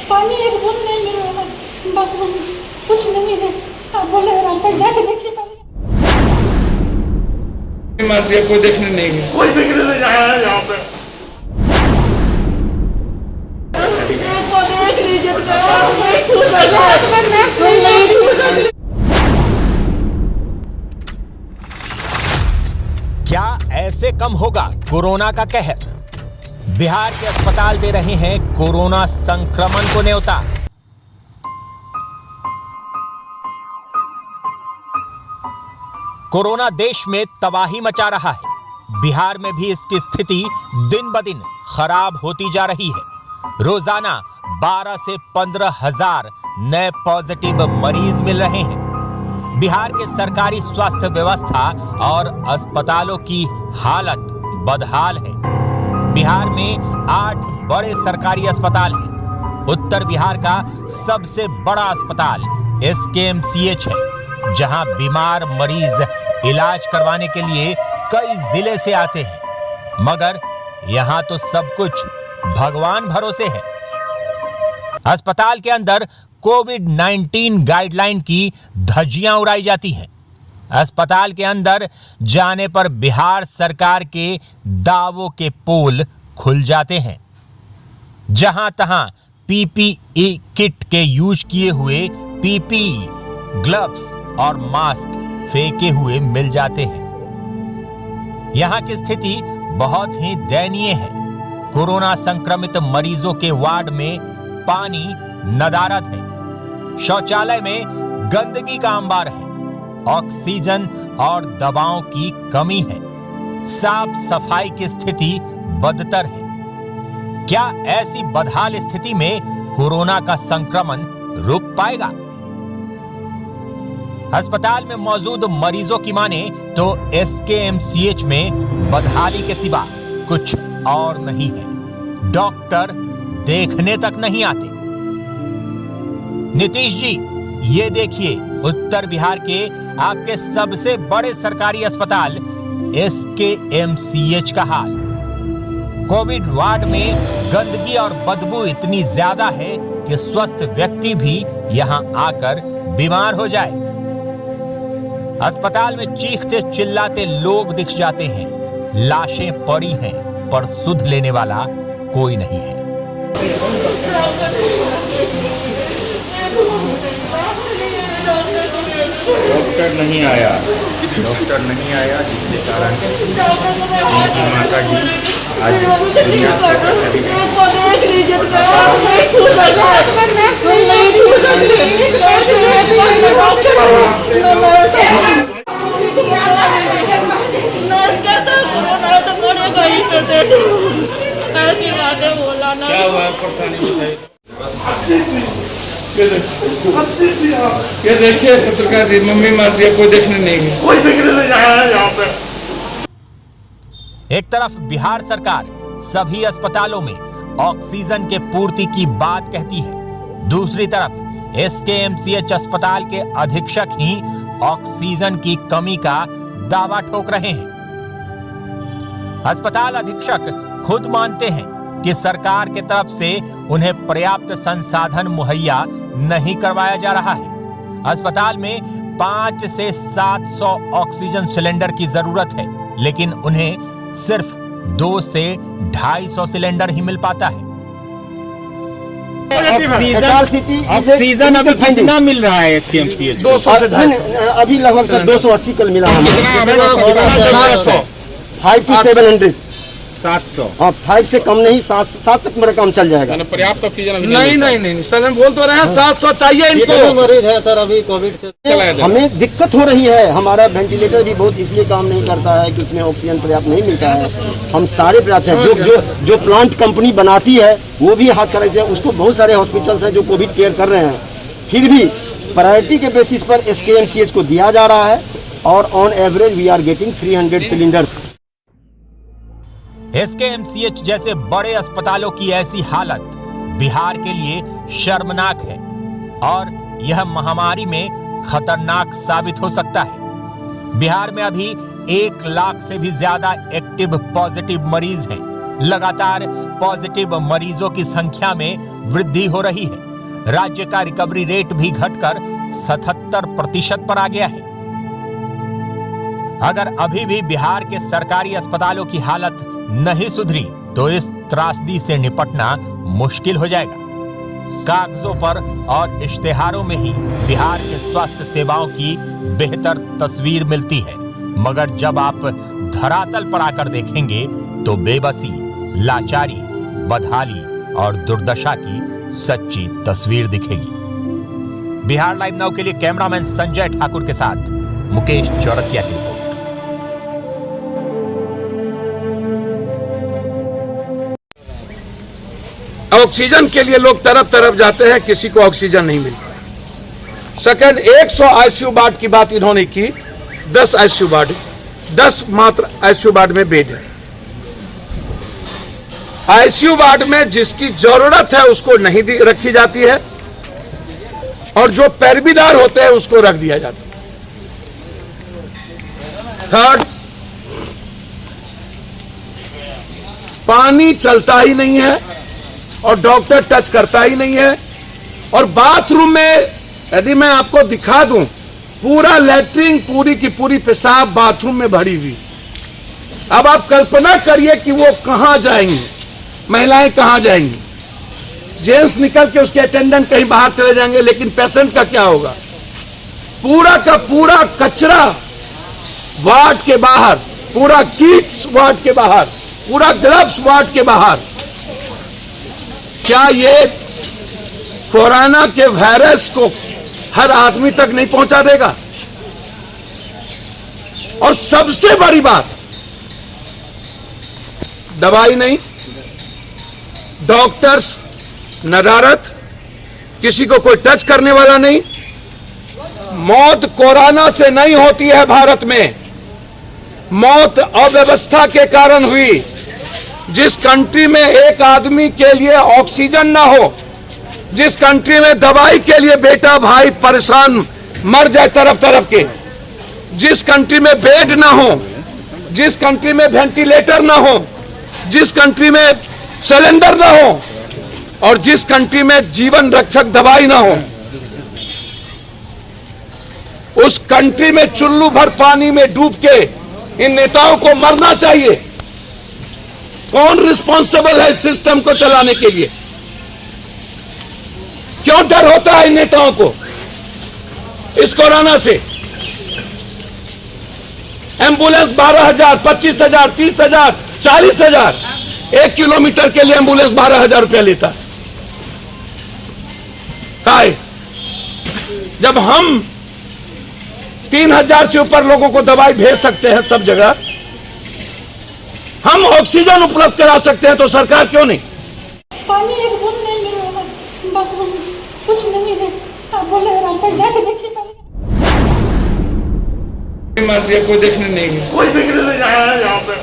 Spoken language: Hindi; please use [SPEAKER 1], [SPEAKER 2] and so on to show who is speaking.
[SPEAKER 1] पानी एक बूंद नहीं मिल रहा है, बाथरूम कुछ नहीं है। आप बोले राम पर जाके देखिए पहले।
[SPEAKER 2] कोई देखने नहीं गया, कोई देखने नहीं आया है यहाँ पे।
[SPEAKER 3] क्या ऐसे कम होगा कोरोना का कहर? बिहार के अस्पताल दे रहे हैं कोरोना संक्रमण को न्योता। कोरोना देश में तबाही मचा रहा है। बिहार में भी इसकी स्थिति दिन ब दिन खराब होती जा रही है। रोजाना 12 से 15 हजार नए पॉजिटिव मरीज मिल रहे हैं। बिहार के सरकारी स्वास्थ्य व्यवस्था और अस्पतालों की हालत बदहाल है। बिहार में 8 बड़े सरकारी अस्पताल हैं। उत्तर बिहार का सबसे बड़ा अस्पताल SKMCH है, जहां बीमार मरीज इलाज करवाने के लिए कई जिले से आते हैं, मगर यहां तो सब कुछ भगवान भरोसे है। अस्पताल के अंदर कोविड-19 गाइडलाइन की धज्जियां उड़ाई जाती हैं। अस्पताल के अंदर जाने पर बिहार सरकार के दावों के पोल खुल जाते हैं। जहां तहां PPE किट के यूज किए हुए PPE, ग्लव्स और मास्क फेंके हुए मिल जाते हैं। यहां की स्थिति बहुत ही दयनीय है। कोरोना संक्रमित मरीजों के वार्ड में पानी नदारद है, शौचालय में गंदगी का अंबार है, ऑक्सीजन और दवाओं की कमी है, साफ सफाई की स्थिति बदतर है। क्या ऐसी बदहाल स्थिति में कोरोना का संक्रमण रुक पाएगा? अस्पताल में मौजूद मरीजों की माने तो SKMCH में बदहाली के सिवा कुछ और नहीं है। डॉक्टर देखने तक नहीं आते। नीतीश जी, ये देखिए उत्तर बिहार के आपके सबसे बड़े सरकारी अस्पताल SKMCH का हाल। कोविड वार्ड में गंदगी और बदबू इतनी ज्यादा है कि स्वस्थ व्यक्ति भी यहां आकर बीमार हो जाए। अस्पताल में चीखते चिल्लाते लोग दिख जाते हैं। लाशें पड़ी हैं, पर सुध लेने वाला कोई नहीं है।
[SPEAKER 2] डॉक्टर नहीं आया, जिसके कारण उनकी माता जी आज दुनिया से चली गई। क्या हुआ परेशानी बताइए। ये देखिए पत्रकार जी, मम्मी मार दिया, कोई देखने नहीं गया, कोई देखने नहीं आया है यहाँ पे।
[SPEAKER 3] एक तरफ बिहार सरकार सभी अस्पतालों में ऑक्सीजन के पूर्ति की बात कहती है, दूसरी तरफ SKMCH अस्पताल के अधीक्षक ही ऑक्सीजन की कमी का दावा ठोक रहे हैं। अस्पताल अधीक्षक खुद मानते हैं कि सरकार के तरफ से उन्हें पर्याप्त संसाधन मुहैया नहीं करवाया जा रहा है। अस्पताल में 5 से 700 ऑक्सीजन सिलेंडर की जरूरत है, लेकिन उन्हें सिर्फ 2 से 250 सिलेंडर ही मिल पाता है।
[SPEAKER 2] ऑक्सीजन अभी कितना मिल रहा है SKMCH?
[SPEAKER 4] 200 से 250 अभी लगभग 280 कल मिला हमें। 5 to 700
[SPEAKER 2] 700।
[SPEAKER 4] हाँ, 5 से कम नहीं, 7 तक मेरा काम चल जाएगा।
[SPEAKER 2] पर्याप्त ऑक्सीजन अभी
[SPEAKER 5] नहीं सर, हम बोल तो रहे हैं 700 चाहिए इनको।
[SPEAKER 4] मरीज है सर अभी कोविड से, हमें दिक्कत हो रही है। हमारा वेंटिलेटर भी बहुत इसलिए काम नहीं करता है कि उसमें ऑक्सीजन पर्याप्त नहीं मिलता है। हम सारे प्रयास हैं, जो प्लांट कंपनी बनाती है वो भी हाथ कर रहे हैं। उसको बहुत सारे हॉस्पिटल्स हैं जो कोविड केयर कर रहे हैं, फिर भी प्रायोरिटी के बेसिस पर SKMCH को दिया जा रहा है और on average we are getting 300 cylinders.
[SPEAKER 3] SKMCH जैसे बड़े अस्पतालों की ऐसी हालत बिहार के लिए शर्मनाक है और यह महामारी में खतरनाक साबित हो सकता है। बिहार में अभी 1 लाख से भी ज्यादा एक्टिव पॉजिटिव मरीज हैं, लगातार पॉजिटिव मरीजों की संख्या में वृद्धि हो रही है। राज्य का रिकवरी रेट भी घटकर 77% पर आ गया है। अगर अभी भी बिहार के सरकारी अस्पतालों की हालत नहीं सुधरी तो इस त्रासदी से निपटना मुश्किल हो जाएगा। कागजों पर और इश्तेहारों में ही बिहार के स्वास्थ्य सेवाओं की बेहतर तस्वीर मिलती है, मगर जब आप धरातल पर आकर देखेंगे तो बेबसी, लाचारी, बदहाली और दुर्दशा की सच्ची तस्वीर दिखेगी। बिहार लाइव नाउ के लिए कैमरामैन संजय ठाकुर के साथ मुकेश चौरसिया की रिपोर्ट।
[SPEAKER 5] ऑक्सीजन के लिए लोग तरफ तरफ जाते हैं, किसी को ऑक्सीजन नहीं मिलता। सेकंड, 100 आईसीयू वार्ड की बात इन्होंने की। 10 आईसीयू वार्ड, 10 मात्र आईसीयू वार्ड में बेड है। आईसीयू वार्ड में जिसकी जरूरत है उसको नहीं रखी जाती है और जो पैरवीदार होते हैं उसको रख दिया जाता है। थर्ड, पानी चलता ही नहीं है और डॉक्टर टच करता ही नहीं है। और बाथरूम में यदि मैं आपको दिखा दूं, पूरा लैट्रिन पूरी की पूरी पेशाब बाथरूम में भरी हुई। अब आप कल्पना करिए कि वो कहां जाएंगे, महिलाएं कहां जाएंगी। जेंट्स निकल के उसके अटेंडेंट कहीं बाहर चले जाएंगे, लेकिन पेशेंट का क्या होगा? पूरा का पूरा कचरा वार्ड के बाहर, पूरा किट्स वार्ड के बाहर, पूरा ग्लव्स वार्ड के बाहर। क्या ये कोरोना के वायरस को हर आदमी तक नहीं पहुंचा देगा? और सबसे बड़ी बात, दवाई नहीं, डॉक्टर्स नदारत, किसी को कोई टच करने वाला नहीं। मौत कोरोना से नहीं होती है भारत में, मौत अव्यवस्था के कारण हुई। जिस कंट्री में एक आदमी के लिए ऑक्सीजन ना हो, जिस कंट्री में दवाई के लिए बेटा भाई परेशान मर जाए तरफ तरफ के, जिस कंट्री में बेड ना हो, जिस कंट्री में वेंटिलेटर ना हो, जिस कंट्री में सिलेंडर ना हो और जिस कंट्री में जीवन रक्षक दवाई ना हो, उस कंट्री में चुल्लू भर पानी में डूब के इन नेताओं को मरना चाहिए। कौन रिस्पॉन्सिबल है इस सिस्टम को चलाने के लिए? क्यों डर होता है इन नेताओं को इस कोरोना से? एम्बुलेंस 12,000, 25,000, 30,000, 40,000, 1 किलोमीटर के लिए एम्बुलेंस 12,000 रुपया लेता है। जब हम 3,000 से ऊपर लोगों को दवाई भेज सकते हैं सब जगह, हम ऑक्सीजन उपलब्ध करा सकते हैं, तो सरकार क्यों नहीं?
[SPEAKER 1] पानी एक बूंद नहीं मिल रहा, बाथरूम कुछ नहीं है। आप बोले रामपुर जाके देखिए पानी।
[SPEAKER 2] मार दिया, कोई देखने नहीं गया, कोई देखने नहीं आया यहाँ पे।